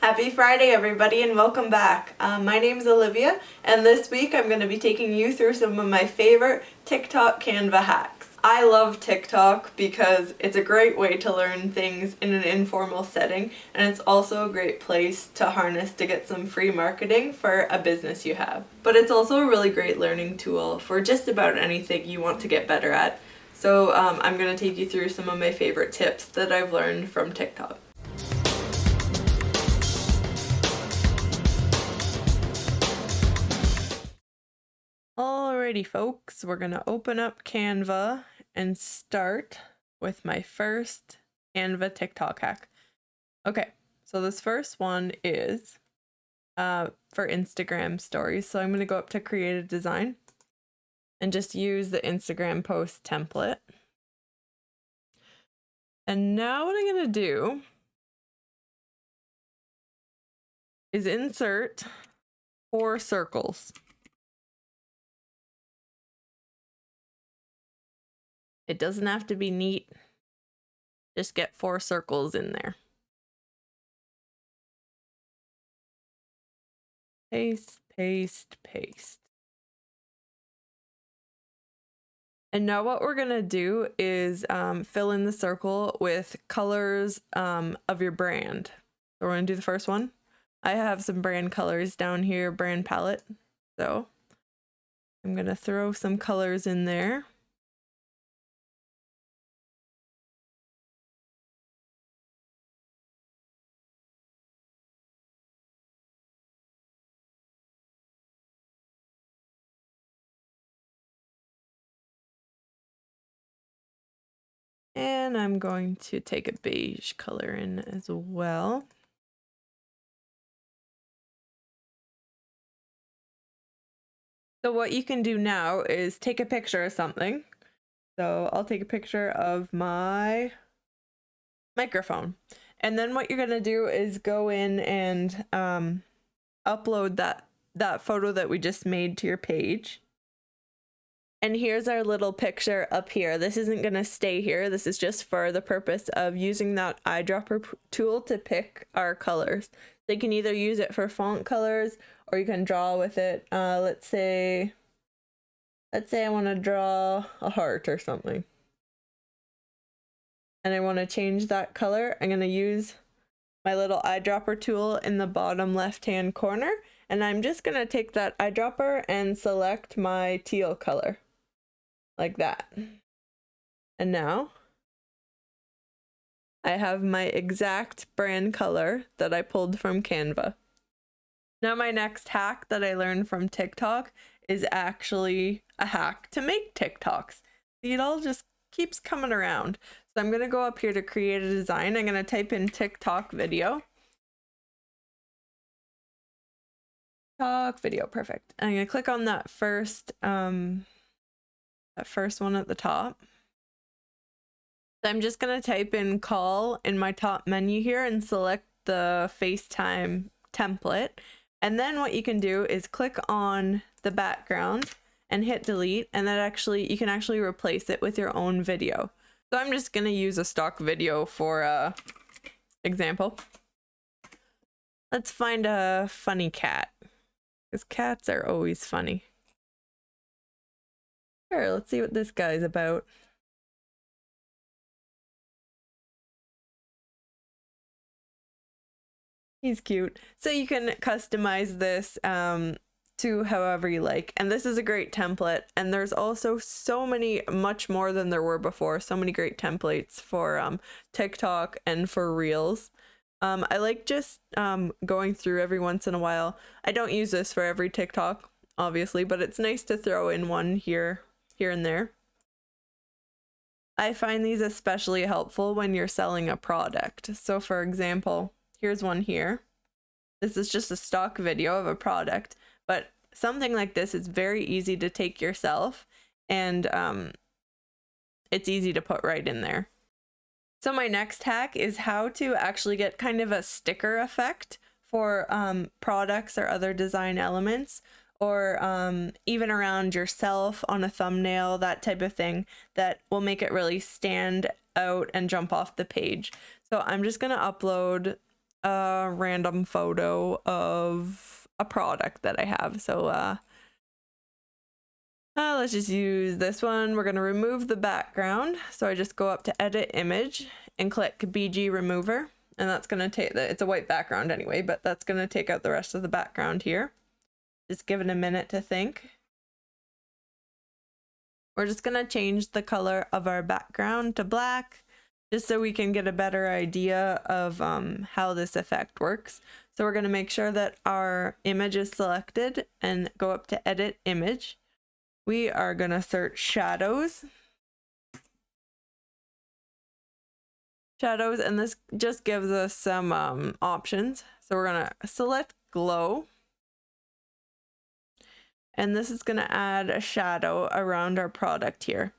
Happy Friday, everybody, and welcome back. My name is Ollivia, and this week I'm going to be taking you through some of my favorite TikTok Canva hacks. I love TikTok because it's a great way to learn things in an informal setting, and it's also a great place to harness to get some free marketing for a business you have. But it's also a really great learning tool for just about anything you want to get better at. So I'm going to take you through some of my favorite tips that I've learned from TikTok. Alrighty folks, we're gonna open up Canva and start with my first Canva TikTok hack. Okay, so this first one is for Instagram stories. So I'm gonna go up to create a design and just use the Instagram post template. And now what I'm gonna do is insert 4 circles. It doesn't have to be neat. Just get 4 circles in there. Paste, paste, paste. And now what we're gonna do is fill in the circle with colors of your brand. So we're gonna do the first one. I have some brand colors down here, brand palette. So I'm gonna throw some colors in there. And I'm going to take a beige color in as well. So what you can do now is take a picture of something. So I'll take a picture of my microphone. And then what you're gonna do is go in and upload that photo that we just made to your page. And here's our little picture up here. This isn't gonna stay here. This is just for the purpose of using that eyedropper tool to pick our colors. So you can either use it for font colors or you can draw with it. Let's say I want to draw a heart or something. And I want to change that color. I'm gonna use my little eyedropper tool in the bottom left-hand corner. And I'm just gonna take that eyedropper and select my teal color. Like that. And now I have my exact brand color that I pulled from Canva. Now my next hack that I learned from TikTok is actually a hack to make TikToks. See, it all just keeps coming around. So I'm gonna go up here to create a design. I'm gonna type in TikTok video. TikTok video, perfect. And I'm gonna click on that first one at the top. So I'm just gonna type in call in my top menu here and select the FaceTime template. And then what you can do is click on the background and hit delete, and you can actually replace it with your own video. So I'm just gonna use a stock video for example. Let's find a funny cat, because cats are always funny. Sure, let's see what this guy's about. He's cute. So you can customize this to however you like. And this is a great template. And there's also so many, much more than there were before, so many great templates for TikTok and for Reels. I like just going through every once in a while. I don't use this for every TikTok, obviously, but it's nice to throw in one here and there. I find these especially helpful when you're selling a product. So for example, here's one here. This is just a stock video of a product, but something like this is very easy to take yourself, and it's easy to put right in there. So my next hack is how to actually get kind of a sticker effect for products or other design elements, or even around yourself on a thumbnail, that type of thing that will make it really stand out and jump off the page. So I'm just gonna upload a random photo of a product that I have. So let's just use this one. We're going to remove the background. So I just go up to edit image and click BG remover. And that's going to take it's a white background anyway, but that's going to take out the rest of the background here. Just give it a minute to think. We're just going to change the color of our background to black, just so we can get a better idea of how this effect works. So we're going to make sure that our image is selected and go up to edit image. We are going to search shadows. And this just gives us some options. So we're going to select glow. And this is going to add a shadow around our product here.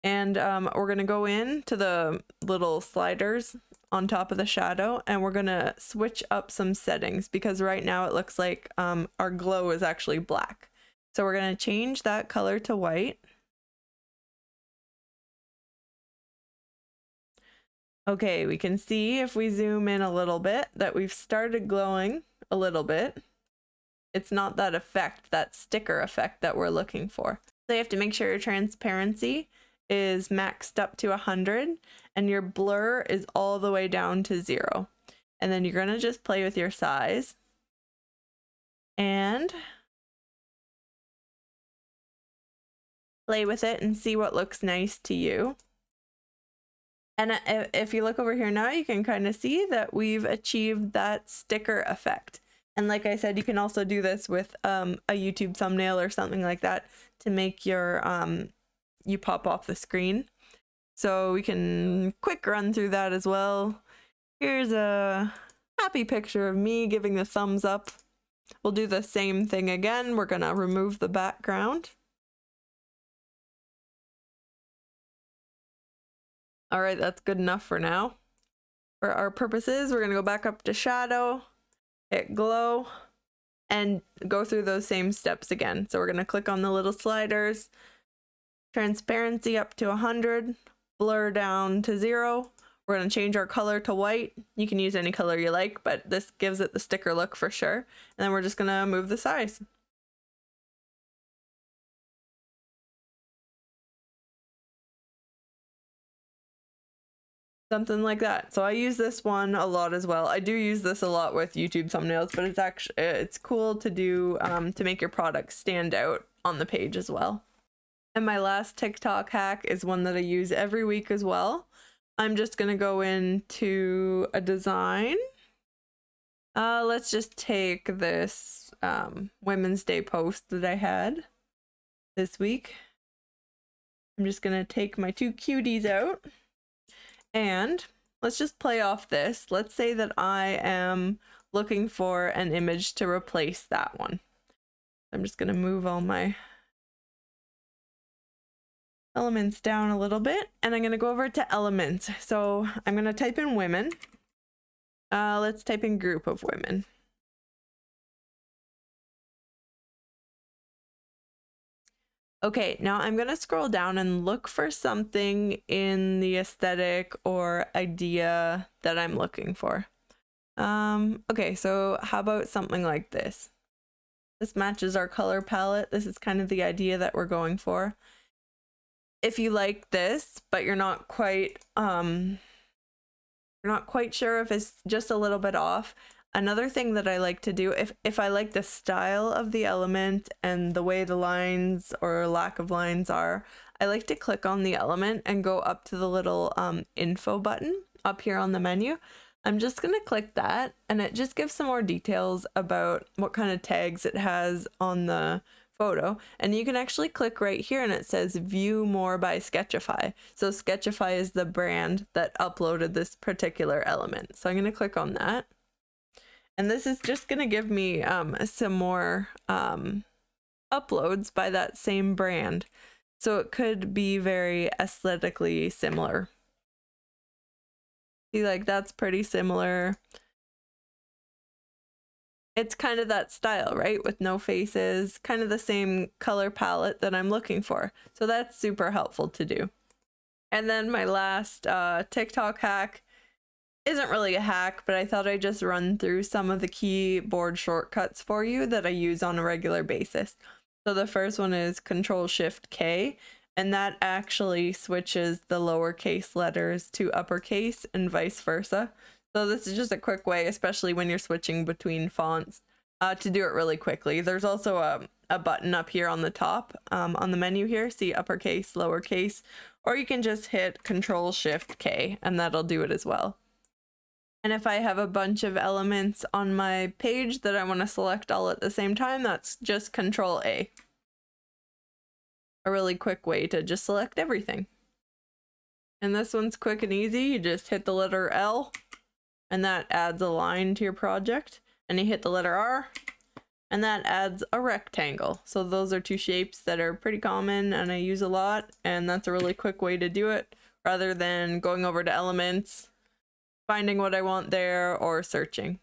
And we're going to go in to the little sliders on top of the shadow, and we're going to switch up some settings because right now it looks like our glow is actually black. So we're going to change that color to white. Okay, we can see if we zoom in a little bit that we've started glowing a little bit. It's not that effect, that sticker effect that we're looking for. So you have to make sure your transparency is maxed up to 100 and your blur is all the way down to 0. And then you're going to just play with your size and play with it and see what looks nice to you. And if you look over here now, you can kind of see that we've achieved that sticker effect. And like I said, you can also do this with a YouTube thumbnail or something like that to make your you pop off the screen. So we can quick run through that as well. Here's a happy picture of me giving the thumbs up. We'll do the same thing again. We're gonna remove the background. All right, that's good enough for now. For our purposes, we're gonna go back up to shadow, hit glow, and go through those same steps again. So we're gonna click on the little sliders, transparency up to 100, blur down to 0. We're gonna change our color to white. You can use any color you like, but this gives it the sticker look for sure. And then we're just gonna move the size. Something like that. So I use this one a lot as well. I do use this a lot with YouTube thumbnails, but it's cool to do to make your product stand out on the page as well. And my last TikTok hack is one that I use every week as well. I'm just gonna go into a design. Let's just take this Women's Day post that I had this week. I'm just gonna take my 2 cuties out. And let's just play off this. Let's say that I am looking for an image to replace that one. I'm just going to move all my elements down a little bit, and I'm going to go over to elements. So I'm going to type in women. Let's type in group of women. Okay, now I'm going to scroll down and look for something in the aesthetic or idea that I'm looking for. Okay, so how about something like this? This matches our color palette. This is kind of the idea that we're going for. If you like this, but you're not quite sure if it's just a little bit off, another thing that I like to do, if I like the style of the element and the way the lines or lack of lines are, I like to click on the element and go up to the little info button up here on the menu. I'm just going to click that, and it just gives some more details about what kind of tags it has on the photo. And you can actually click right here and it says view more by Sketchify. So Sketchify is the brand that uploaded this particular element. So I'm going to click on that. And this is just going to give me some more uploads by that same brand. So it could be very aesthetically similar. See, like that's pretty similar. It's kind of that style, right? With no faces, kind of the same color palette that I'm looking for. So that's super helpful to do. And then my last TikTok hack isn't really a hack, but I thought I'd just run through some of the keyboard shortcuts for you that I use on a regular basis. So the first one is Control-Shift-K, and that actually switches the lowercase letters to uppercase and vice versa. So this is just a quick way, especially when you're switching between fonts, to do it really quickly. There's also a button up here on the top, on the menu here, see uppercase, lowercase, or you can just hit Control-Shift-K and that'll do it as well. And if I have a bunch of elements on my page that I want to select all at the same time, that's just Control-A. A really quick way to just select everything. And this one's quick and easy. You just hit the letter L, and that adds a line to your project. And you hit the letter R, and that adds a rectangle. So those are two shapes that are pretty common and I use a lot, and that's a really quick way to do it, rather than going over to elements, finding what I want there, or searching.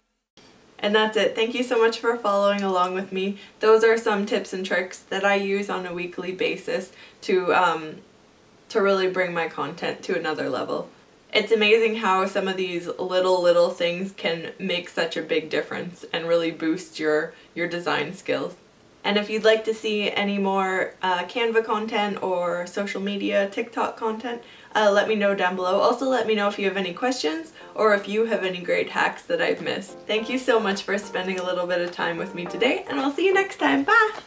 And that's it. Thank you so much for following along with me. Those are some tips and tricks that I use on a weekly basis to really bring my content to another level. It's amazing how some of these little things can make such a big difference and really boost your design skills. And if you'd like to see any more Canva content or social media, TikTok content, let me know down below. Also let me know if you have any questions or if you have any great hacks that I've missed. Thank you so much for spending a little bit of time with me today, and I'll see you next time. Bye!